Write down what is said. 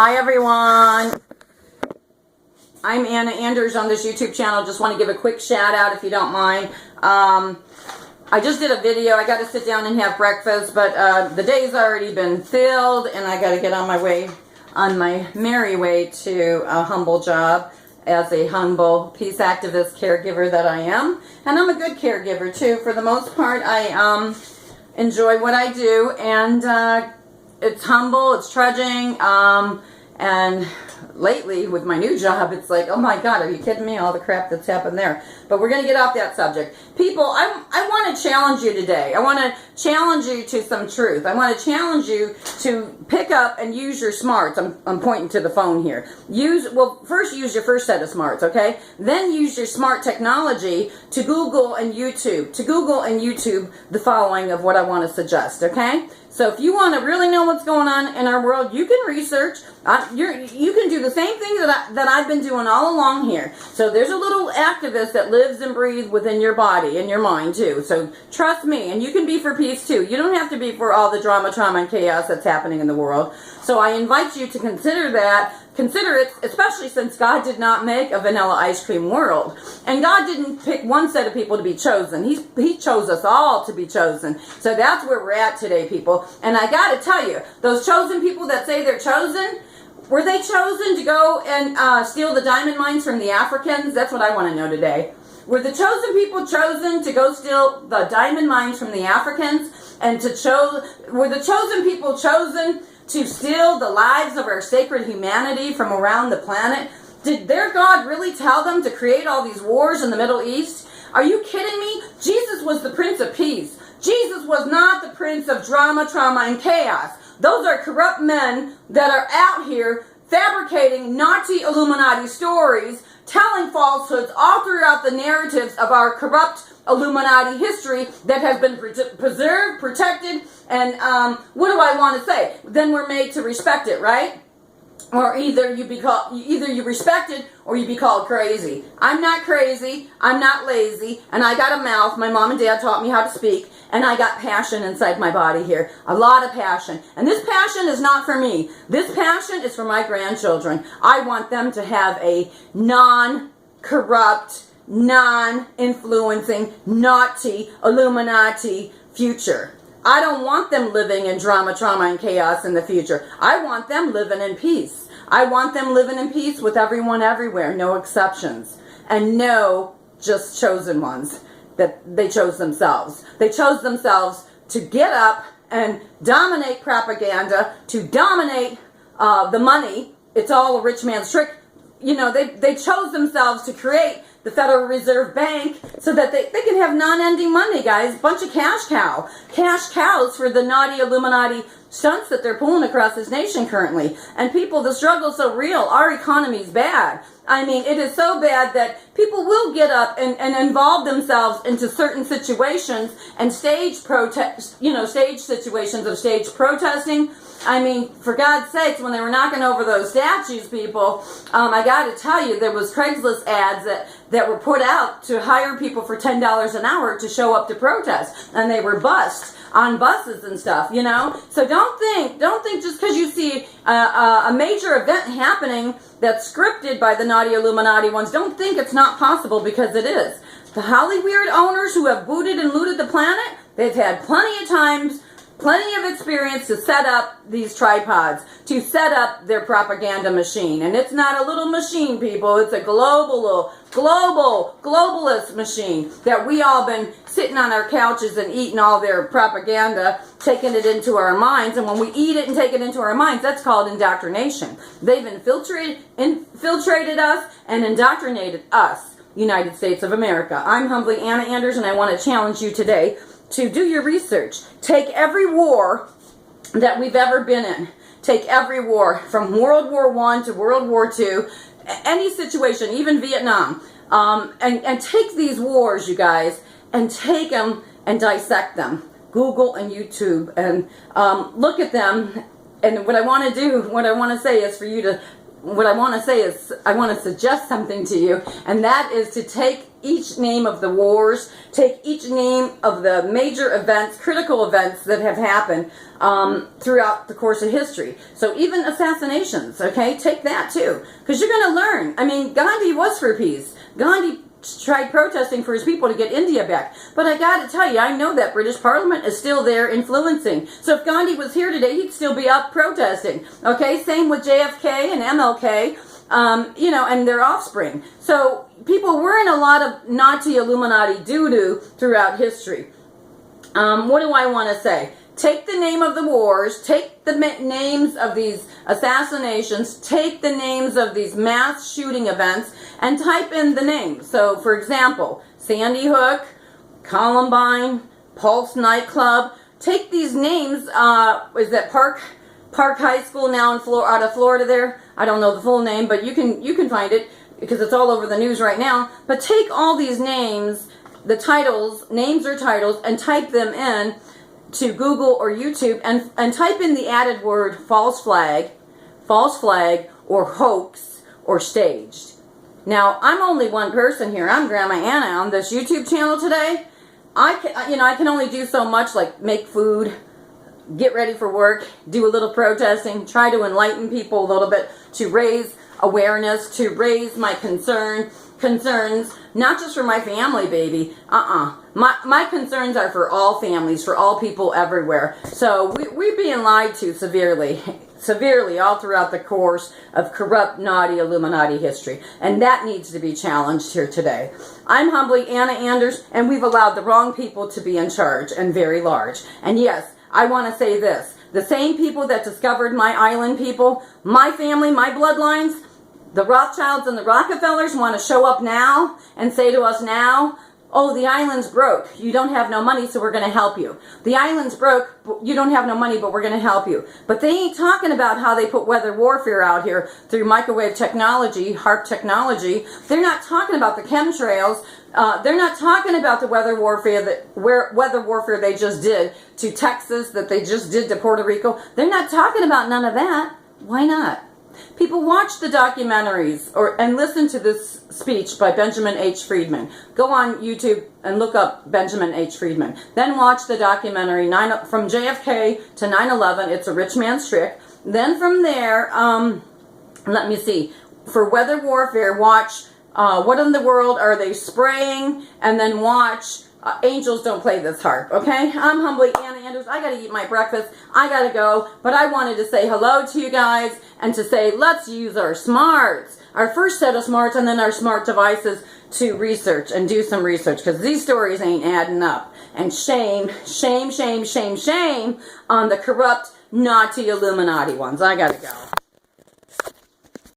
Hi everyone, I'm Anna Anders on this YouTube channel. Just want to give a quick shout out if you don't mind. I just did a video. I got to sit down and have breakfast, but the day's already been filled and I got to get on my merry way to a humble job as a humble peace activist caregiver that I am. And I'm a good caregiver too. For the most part, I enjoy what I do, and it's humble, it's trudging, and lately with my new job, it's like, oh my God, are you kidding me? All the crap that's happened there. But we're going to get off that subject. People, I want to challenge you today. I want to challenge you to some truth. I want to challenge you to pick up and use your smarts. I'm pointing to the phone here. First use your first set of smarts, okay? Then use your smart technology to Google and YouTube. The following of what I want to suggest, okay? So if you want to really know what's going on in our world, you can research. You can do the same thing that I've been doing all along here. So there's a little activist that lives and breathes within your body and your mind too. So trust me, and you can be for peace too. You don't have to be for all the drama, trauma, and chaos that's happening in the world. So I invite you to consider that. Consider it, especially since God did not make a vanilla ice cream world. And God didn't pick one set of people to be chosen. He chose us all to be chosen. So that's where we're at today, people. And I got to tell you, those chosen people that say they're chosen, were they chosen to go and steal the diamond mines from the Africans? That's what I want to know today. Were the chosen people chosen to go steal the diamond mines from the Africans? And were the chosen people chosen to steal the lives of our sacred humanity from around the planet? Did their God really tell them to create all these wars in the Middle East? Are you kidding me? Jesus was the Prince of Peace. Jesus was not the Prince of drama, trauma, and chaos. Those are corrupt men that are out here fabricating Nazi Illuminati stories, telling falsehoods all throughout the narratives of our corrupt Illuminati history that has been preserved, protected, and what do I want to say? Then we're made to respect it, right? Or either you respect it or you be called crazy. I'm not crazy, I'm not lazy, and I got a mouth. My mom and dad taught me how to speak, and I got passion inside my body here. A lot of passion. And this passion is not for me. This passion is for my grandchildren. I want them to have a non-corrupt, non-influencing, Nazi, Illuminati future. I don't want them living in drama, trauma, and chaos in the future. I want them living in peace. I want them living in peace with everyone everywhere, no exceptions. And no just chosen ones that they chose themselves. They chose themselves to get up and dominate propaganda, to dominate the money. It's all a rich man's trick. You know, they chose themselves to create the Federal Reserve Bank so that they can have non-ending money, guys. Bunch of cash cows for the naughty Illuminati stunts that they're pulling across this nation currently. And people, the struggle's so real. Our economy's bad. I mean, it is so bad that people will get up and involve themselves into certain situations and stage situations of stage protesting. I mean, for God's sakes, when they were knocking over those statues, people, I got to tell you, there was Craigslist ads that were put out to hire people for $10 an hour to show up to protest, and they were bussed on buses and stuff, you know. So don't think just because you see a major event happening that's scripted by the naughty Illuminati ones, don't think it's not possible, because it is. The Hollyweird owners who have booted and looted the planet, they've had plenty of times, plenty of experience to set up these tripods, to set up their propaganda machine. And it's not a little machine, people. It's a globalist machine that we all been sitting on our couches and eating all their propaganda, taking it into our minds. And when we eat it and take it into our minds, that's called indoctrination. They've infiltrated us and indoctrinated us, United States of America. I'm humbly Anna Anders, and I want to challenge you today to do your research. Take every war that we've ever been in. Take every war from World War I to World War II, any situation, even Vietnam, and take these wars, you guys, and take them and dissect them. Google and YouTube and look at them. And what I want to say is I want to suggest something to you, and that is to take each name of the wars, take each name of the major events, critical events that have happened throughout the course of history. So even assassinations, okay, take that too, because you're going to learn. I mean, Gandhi was for peace. Gandhi tried protesting for his people to get India back. But I got to tell you, I know that British Parliament is still there influencing. So if Gandhi was here today, he'd still be up protesting. Okay, same with JFK and MLK, you know, and their offspring. So people were in a lot of Nazi Illuminati doo-doo throughout history. What do I want to say? Take the name of the wars, take the names of these assassinations, take the names of these mass shooting events, and type in the names. So, for example, Sandy Hook, Columbine, Pulse nightclub. Take these names. Is that Park High School now in out of Florida? There, I don't know the full name, but you can find it because it's all over the news right now. But take all these names, the titles, names or titles, and type them in to Google or YouTube, and type in the added word false flag, or hoax, or staged. Now, I'm only one person here. I'm Grandma Anna on this YouTube channel today. I can only do so much, like make food, get ready for work, do a little protesting, try to enlighten people a little bit, to raise awareness, to raise my concerns, not just for my family, baby. My concerns are for all families, for all people everywhere. So we're being lied to severely all throughout the course of corrupt, naughty Illuminati history. And that needs to be challenged here today. I'm humbly Anna Anders, and we've allowed the wrong people to be in charge, and very large. And yes, I want to say this. The same people that discovered my island people, my family, my bloodlines, the Rothschilds and the Rockefellers want to show up now and say to us now, oh, the island's broke. You don't have no money, so we're going to help you. The island's broke. You don't have no money, but we're going to help you. But they ain't talking about how they put weather warfare out here through microwave technology, HARP technology. They're not talking about the chemtrails. They're not talking about the weather warfare they just did to Texas, that they just did to Puerto Rico. They're not talking about none of that. Why not? People watch the documentaries and listen to this speech by Benjamin H. Friedman. Go on YouTube and look up Benjamin H. Friedman. Then watch the documentary from JFK to 9/11. It's a rich man's trick. Then from there, let me see. For weather warfare, watch What in the World Are They Spraying? And then watch Angels Don't Play This Harp, okay? I'm humbly Anna Anders. I got to eat my breakfast. I got to go. But I wanted to say hello to you guys and to say let's use our smarts, our first set of smarts, and then our smart devices to research and do some research, because these stories ain't adding up. And shame, shame, shame, shame, shame on the corrupt Nazi Illuminati ones. I got to go.